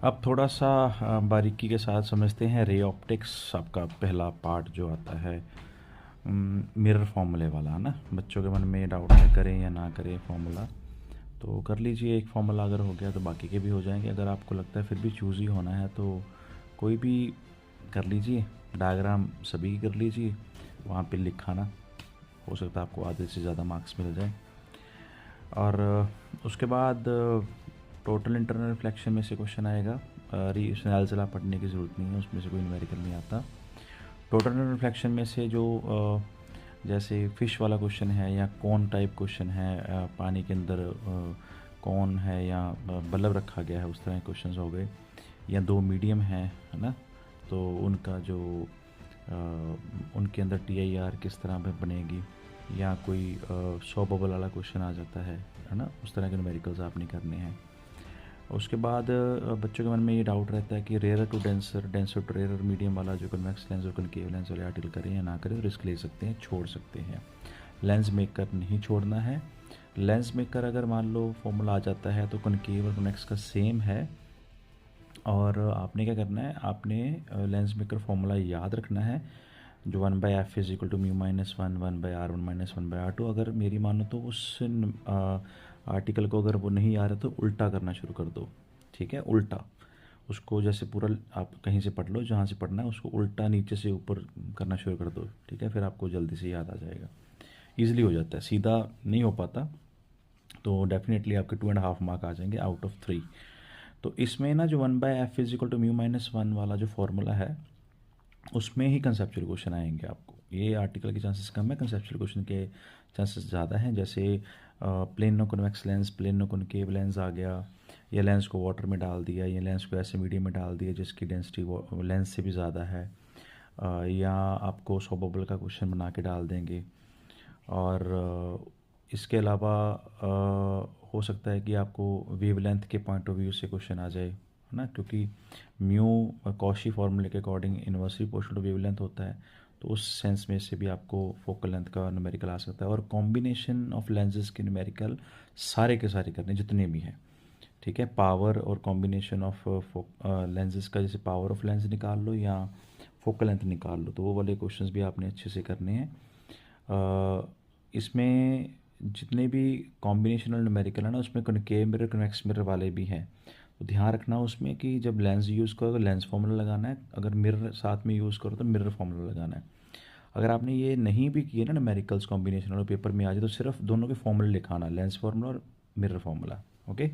अब थोड़ा सा बारीकी के साथ समझते हैं रे ऑप्टिक्स। आपका पहला पार्ट जो आता है मिरर फॉर्मूले वाला है ना। बच्चों के मन में ये डाउट है करें या ना करें फॉर्मूला, तो कर लीजिए। एक फॉर्मूला अगर हो गया तो बाकी के भी हो जाएंगे। अगर आपको लगता है फिर भी चूज़ ही होना है तो कोई भी कर लीजिए। डायग्राम सभी की कर लीजिए, वहाँ पे लिखाना, हो सकता है आपको आधे से ज़्यादा मार्क्स मिल जाए। और उसके बाद टोटल इंटरनल रिफ्लेक्शन में से क्वेश्चन आएगा। उसमें अलजला पढ़ने की ज़रूरत नहीं है, उसमें से कोई न्यूमेरिकल नहीं आता। टोटल रिफ्लेक्शन में से जो जैसे फिश वाला क्वेश्चन है या कौन टाइप क्वेश्चन है, पानी के अंदर कौन है या बल्ब रखा गया है, उस तरह के क्वेश्चन हो गए। या दो मीडियम है ना, तो उनका जो उनके अंदर TIR किस तरह पे बनेगी, या कोई 100 बबल वाला क्वेश्चन आ जाता है ना, उस तरह के न्यूमेरिकल्स आपने करने हैं। उसके बाद बच्चों के मन में ये डाउट रहता है कि rare to denser, denser to rare, medium वाला जो कन्वेक्स लेंस और कनकेव लेंस वाले आर्टिकल करें या ना करें, तो रिस्क ले सकते हैं, छोड़ सकते हैं। लेंस मेकर नहीं छोड़ना है। लेंस मेकर अगर मान लो फॉर्मूला आ जाता है तो कनकेव और कन्वेक्स का सेम है, और आपने क्या करना है, आपने लेंस मेकर फॉर्मूला याद रखना है, जो 1/f is equal to mu minus one, 1/r1 minus 1/r2। अगर मेरी मानो तो उस आर्टिकल को अगर वो नहीं आ रहा तो उल्टा करना शुरू कर दो। ठीक है, उल्टा उसको, जैसे पूरा आप कहीं से पढ़ लो, जहाँ से पढ़ना है उसको उल्टा नीचे से ऊपर करना शुरू कर दो। ठीक है, फिर आपको जल्दी से याद आ जाएगा, ईजिली हो जाता है। सीधा नहीं हो पाता तो डेफिनेटली आपके 2.5 मार्क आ जाएंगे आउट ऑफ 3। तो इसमें ना जो 1/f is equal to mu minus one वाला जो फॉर्मूला है, उसमें ही कंसेप्चुअल क्वेश्चन आएंगे आपको। ये आर्टिकल के चांसेस कम है, कंसेप्चुअल क्वेश्चन के चांसेस ज़्यादा हैं। जैसे plano convex lens, plano concave lens आ गया, या लेंस को वाटर में डाल दिया, या लेंस को ऐसे मीडियम में डाल दिया जिसकी डेंसिटी लेंस से भी ज़्यादा है, या आपको 100 बबल का क्वेश्चन बना के डाल देंगे। और इसके अलावा हो सकता है कि आपको वेवलेंथ के पॉइंट ऑफ व्यू से क्वेश्चन आ जाए, है ना, क्योंकि म्यू कॉशी फार्मूले के according inversely proportional to wavelength होता है, तो उस सेंस में से भी आपको फोकल लेंथ का न्यूमेरिकल आ सकता है। और कॉम्बिनेशन ऑफ लेंसेज के न्यूमेरिकल सारे के सारे करने जितने भी हैं। ठीक है, पावर और कॉम्बिनेशन ऑफ लेंसेज का, जैसे पावर ऑफ लेंस निकाल लो या फोकल लेंथ निकाल लो, तो वो वाले क्वेश्चंस भी आपने अच्छे से करने हैं। इसमें जितने भी कॉम्बिनेशनल न्यूमेरिकल है ना, उसमें कनकेव मिरर, कन्वेक्स मिरर वाले भी हैं। तो ध्यान रखना उसमें कि जब लेंस यूज़ करो तो लेंस फार्मूला लगाना है, अगर मिरर साथ में यूज़ करो तो मिरर फार्मूला लगाना है। अगर आपने ये नहीं भी किए ना न्यूमेरिकल्स कॉम्बिनेशन और पेपर में आ जाए, तो सिर्फ दोनों के फॉर्मूले लिखाना, लेंस फार्मूला और मिरर फार्मूला। ओके।